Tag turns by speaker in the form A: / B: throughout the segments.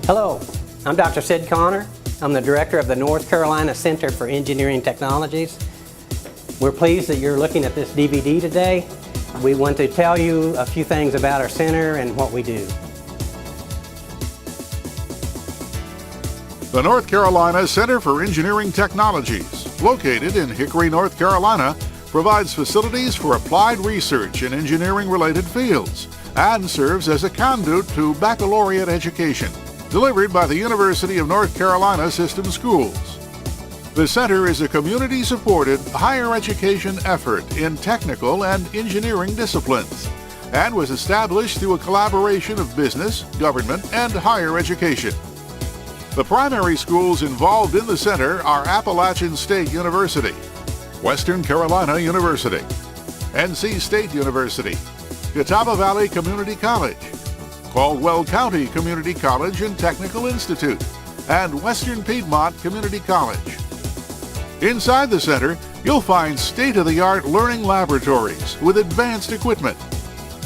A: Hello, I'm Dr. Sid Connor. I'm the director of the North Carolina Center for Engineering Technologies. We're pleased that you're looking at this DVD today. We want to tell you a few things about our center and what we do.
B: The North Carolina Center for Engineering Technologies, located in Hickory, North Carolina, provides facilities for applied research in engineering-related fields and serves as a conduit to baccalaureate education, delivered by the University of North Carolina System Schools. The center is a community-supported higher education effort in technical and engineering disciplines and was established through a collaboration of business, government, and higher education. The primary schools involved in the center are Appalachian State University, Western Carolina University, NC State University, Catawba Valley Community College, Caldwell County Community College and Technical Institute, and Western Piedmont Community College. Inside the center, you'll find state-of-the-art learning laboratories with advanced equipment.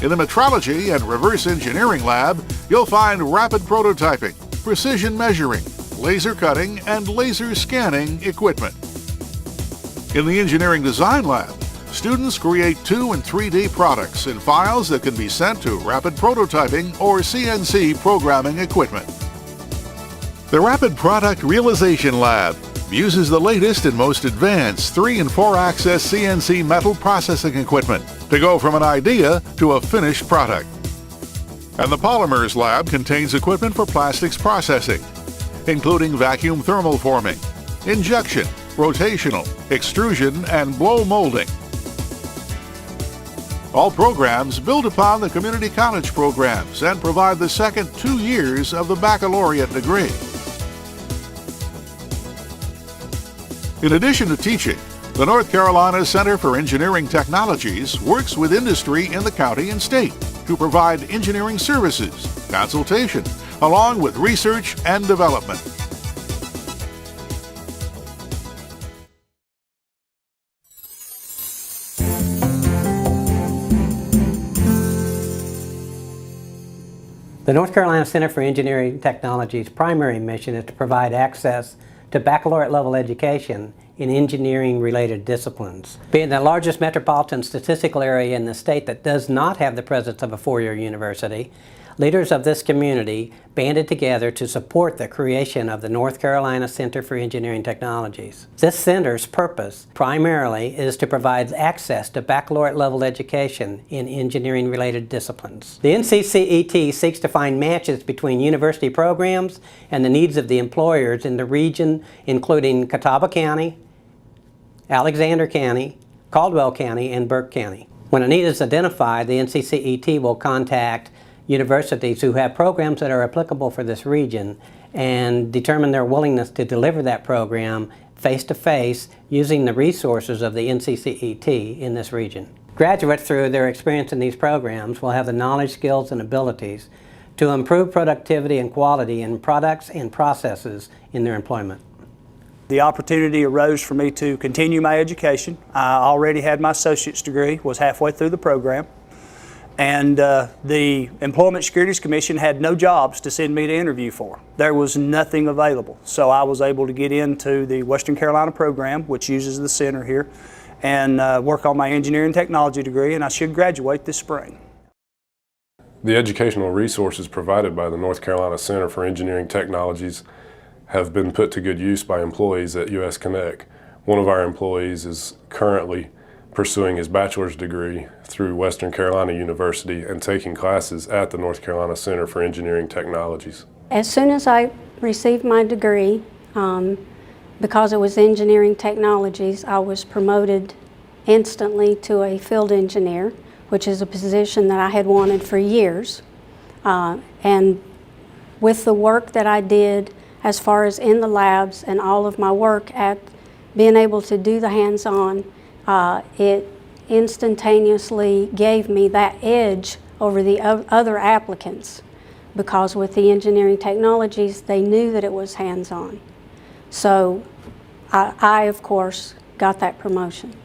B: In the metrology and reverse engineering lab, you'll find rapid prototyping, precision measuring, laser cutting, and laser scanning equipment. In the engineering design lab, students create 2 and 3D products in files that can be sent to rapid prototyping or CNC programming equipment. The Rapid Product Realization Lab uses the latest and most advanced 3- and 4-axis CNC metal processing equipment to go from an idea to a finished product. And the Polymers Lab contains equipment for plastics processing, including vacuum thermal forming, injection, rotational, extrusion, and blow molding. All programs build upon the community college programs and provide the second 2 years of the baccalaureate degree. In addition to teaching, the North Carolina Center for Engineering Technologies works with industry in the county and state to provide engineering services, consultation, along with research and development.
A: The North Carolina Center for Engineering Technologies' primary mission is to provide access to baccalaureate level education in engineering-related disciplines. Being the largest metropolitan statistical area in the state that does not have the presence of a four-year university, leaders of this community banded together to support the creation of the North Carolina Center for Engineering Technologies. This center's purpose primarily is to provide access to baccalaureate level education in engineering-related disciplines. The NCCET seeks to find matches between university programs and the needs of the employers in the region, including Catawba County, Alexander County, Caldwell County, and Burke County. When a need is identified, the NCCET will contact universities who have programs that are applicable for this region and determine their willingness to deliver that program face-to-face using the resources of the NCCET in this region. Graduates, through their experience in these programs, will have the knowledge, skills, and abilities to improve productivity and quality in products and processes in their employment.
C: The opportunity arose for me to continue my education. I already had my associate's degree, was halfway through the program, and the Employment Securities Commission had no jobs to send me to interview for. There was nothing available, so I was able to get into the Western Carolina program, which uses the center here, and work on my engineering technology degree, and I should graduate this spring.
D: The educational resources provided by the North Carolina Center for Engineering Technologies have been put to good use by employees at US Connect. One of our employees is currently pursuing his bachelor's degree through Western Carolina University and taking classes at the North Carolina Center for Engineering Technologies.
E: As soon as I received my degree, because it was engineering technologies, I was promoted instantly to a field engineer, which is a position that I had wanted for years. And with the work that I did as far as in the labs and all of my work at being able to do the hands-on, it instantaneously gave me that edge over the other applicants, because with the engineering technologies, they knew that it was hands-on. So I, of course, got that promotion.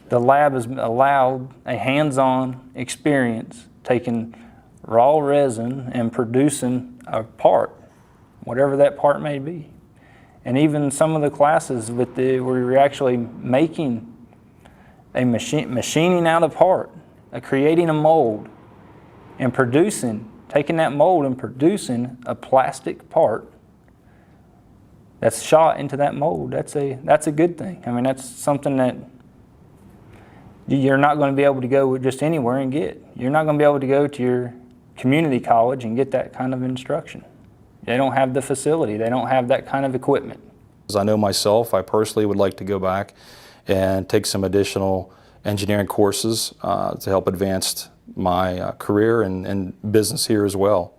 F: The lab has allowed a hands-on experience taking raw resin and producing a part whatever that part may be. And even some of the classes where you're actually making a machining out a part, creating a mold, and taking that mold and producing a plastic part that's shot into that mold. That's a good thing. I mean, that's something that you're not going to be able to go just anywhere and get. You're not going to be able to go to your community college and get that kind of instruction. They don't have the facility. They don't have that kind of equipment.
G: As I know myself, I personally would like to go back and take some additional engineering courses to help advance my career and business here as well.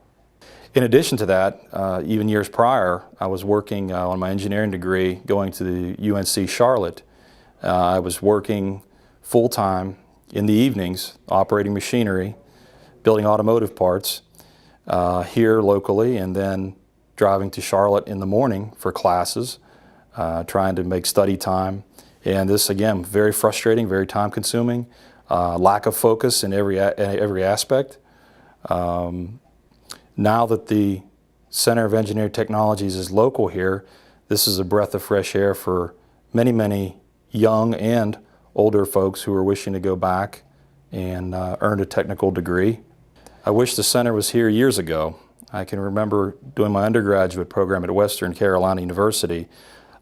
G: In addition to that, even years prior, I was working on my engineering degree going to the UNC Charlotte. I was working full-time in the evenings, operating machinery, building automotive parts here locally, and then driving to Charlotte in the morning for classes, trying to make study time. And this, again, very frustrating, very time-consuming, lack of focus in every aspect. Now that the Center of Engineering Technologies is local here, this is a breath of fresh air for many, many young and older folks who are wishing to go back and earn a technical degree. I wish the center was here years ago. I can remember doing my undergraduate program at Western Carolina University.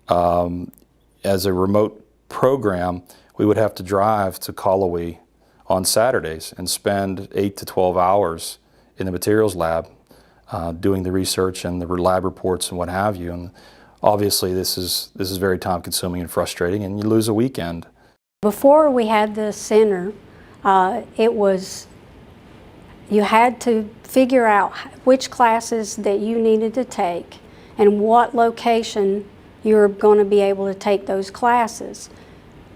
G: As a remote program, we would have to drive to Callaway on Saturdays and spend 8 to 12 hours in the materials lab doing the research and the lab reports and what have you. And obviously this is very time consuming and frustrating, and you lose a weekend.
E: Before we had the center, you had to figure out which classes that you needed to take and what location you're going to be able to take those classes.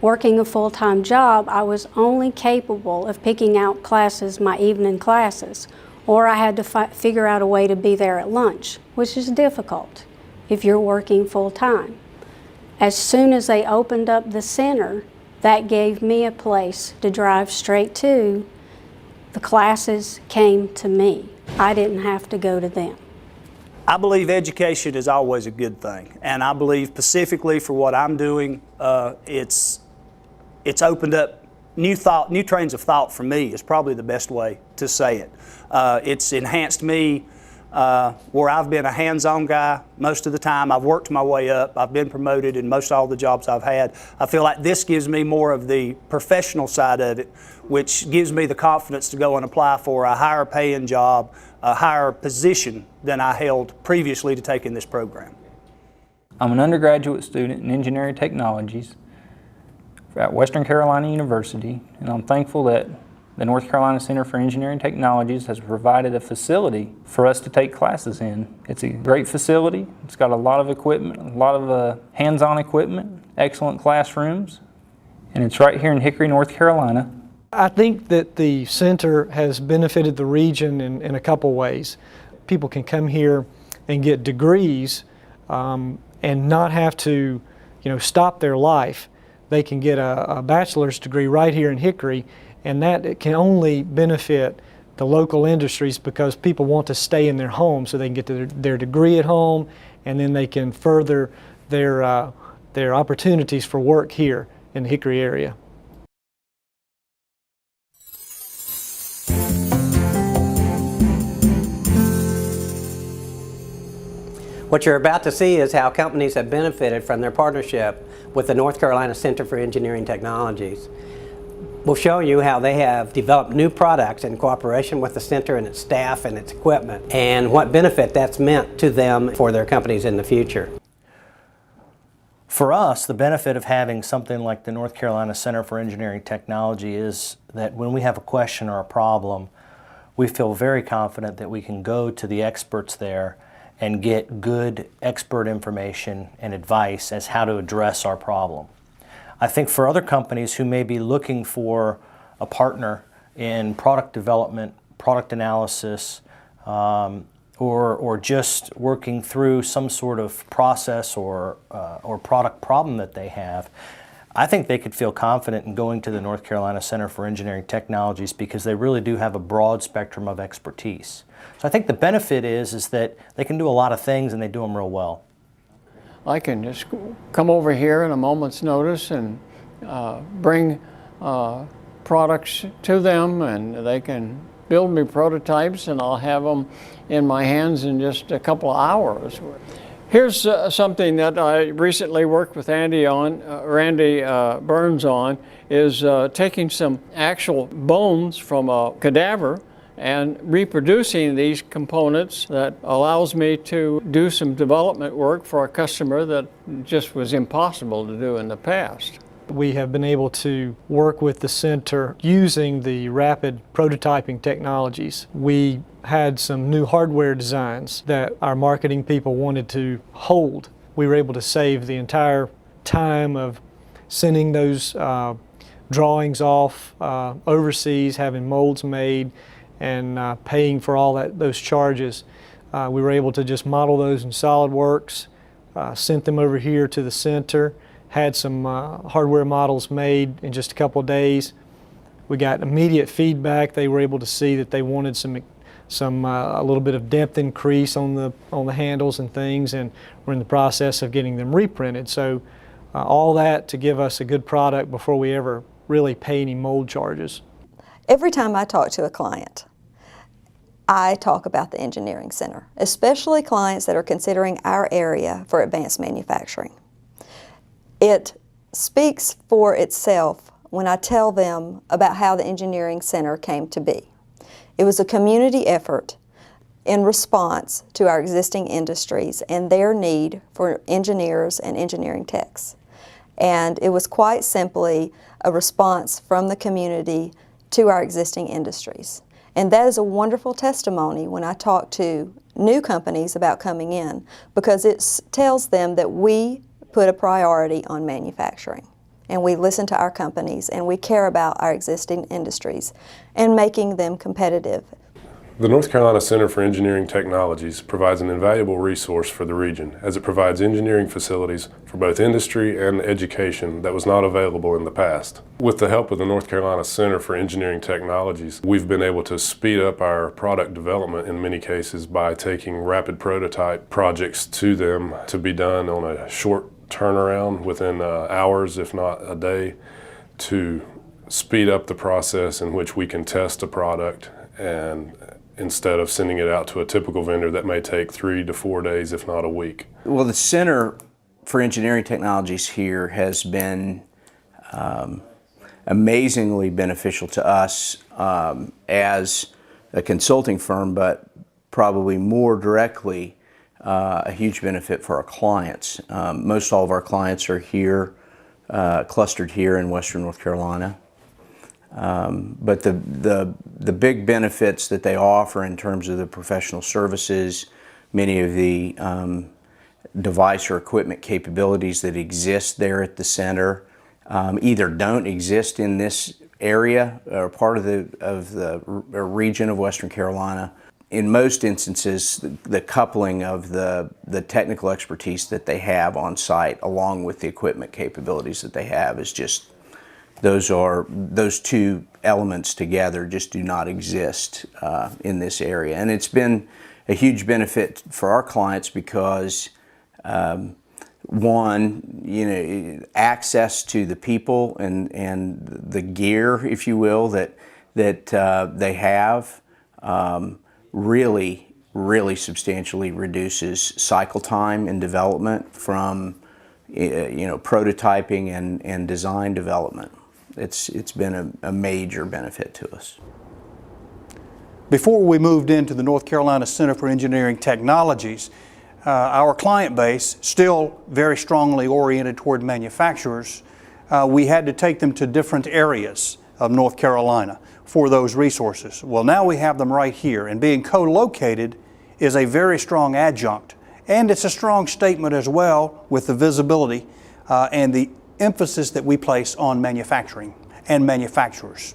E: Working a full-time job, I was only capable of picking out classes, my evening classes, or I had to figure out a way to be there at lunch, which is difficult if you're working full-time. As soon as they opened up the center, that gave me a place to drive straight to. The classes came to me. I didn't have to go to them.
C: I believe education is always a good thing, and I believe specifically for what I'm doing, it's opened up new trains of thought for me is probably the best way to say it. It's enhanced me where I've been a hands-on guy most of the time. I've worked my way up. I've been promoted in most all the jobs I've had. I feel like this gives me more of the professional side of it, which gives me the confidence to go and apply for a higher paying job, a higher position than I held previously to take in this program.
F: I'm an undergraduate student in engineering technologies at Western Carolina University, and I'm thankful that the North Carolina Center for Engineering Technologies has provided a facility for us to take classes in. It's a great facility. It's got a lot of equipment, a lot of hands-on equipment, excellent classrooms, and it's right here in Hickory, North Carolina.
H: I think that the center has benefited the region in a couple ways. People can come here and get degrees and not have to, stop their life. They can get a bachelor's degree right here in Hickory, and that can only benefit the local industries because people want to stay in their home so they can get their degree at home, and then they can further their opportunities for work here in the Hickory area.
A: What you're about to see is how companies have benefited from their partnership with the North Carolina Center for Engineering Technologies. We'll show you how they have developed new products in cooperation with the center and its staff and its equipment, and what benefit that's meant to them for their companies in the future.
I: For us, the benefit of having something like the North Carolina Center for Engineering Technology is that when we have a question or a problem, we feel very confident that we can go to the experts there and get good expert information and advice as how to address our problem. I think for other companies who may be looking for a partner in product development, product analysis, or just working through some sort of process or product problem that they have, I think they could feel confident in going to the North Carolina Center for Engineering Technologies because they really do have a broad spectrum of expertise. So I think the benefit is that they can do a lot of things and they do them real well.
J: I can just come over here in a moment's notice and bring products to them, and they can build me prototypes, and I'll have them in my hands in just a couple of hours. Here's something that I recently worked with Randy Burns on, is taking some actual bones from a cadaver and reproducing these components that allows me to do some development work for a customer that just was impossible to do in the past.
H: We have been able to work with the center using the rapid prototyping technologies. We had some new hardware designs that our marketing people wanted to hold. We were able to save the entire time of sending those drawings off overseas, having molds made, and paying for all those charges. We were able to just model those in SolidWorks, sent them over here to the center, had some hardware models made in just a couple of days. We got immediate feedback. They were able to see that they wanted a little bit of depth increase on the handles and things, and we're in the process of getting them reprinted. So all that to give us a good product before we ever really pay any mold charges.
K: Every time I talk to a client, I talk about the Engineering Center, especially clients that are considering our area for advanced manufacturing. It speaks for itself when I tell them about how the Engineering Center came to be. It was a community effort in response to our existing industries and their need for engineers and engineering techs. And it was quite simply a response from the community to our existing industries. And that is a wonderful testimony when I talk to new companies about coming in, because it tells them that we put a priority on manufacturing. And we listen to our companies, and we care about our existing industries and making them competitive.
D: The North Carolina Center for Engineering Technologies provides an invaluable resource for the region, as it provides engineering facilities for both industry and education that was not available in the past. With the help of the North Carolina Center for Engineering Technologies, we've been able to speed up our product development in many cases by taking rapid prototype projects to them to be done on a short turnaround within hours, if not a day, to speed up the process in which we can test a product, and instead of sending it out to a typical vendor that may take 3 to 4 days, if not a week.
L: Well, the Center for Engineering Technologies here has been amazingly beneficial to us as a consulting firm, but probably more directly a huge benefit for our clients. Most all of our clients are here, clustered here in Western North Carolina. But the big benefits that they offer in terms of the professional services, many of the device or equipment capabilities that exist there at the center either don't exist in this area or part of the region of Western Carolina. In most instances, the coupling of the technical expertise that they have on site along with the equipment capabilities that they have is just, those two elements together just do not exist in this area. And it's been a huge benefit for our clients because one, access to the people and the gear, if you will, that they have really substantially reduces cycle time in development from prototyping and design development. It's been a major benefit to us.
M: Before we moved into the North Carolina Center for Engineering Technologies, our client base, still very strongly oriented toward manufacturers, we had to take them to different areas of North Carolina for those resources. Well, now we have them right here, and being co-located is a very strong adjunct, and it's a strong statement as well with the visibility and the emphasis that we place on manufacturing and manufacturers.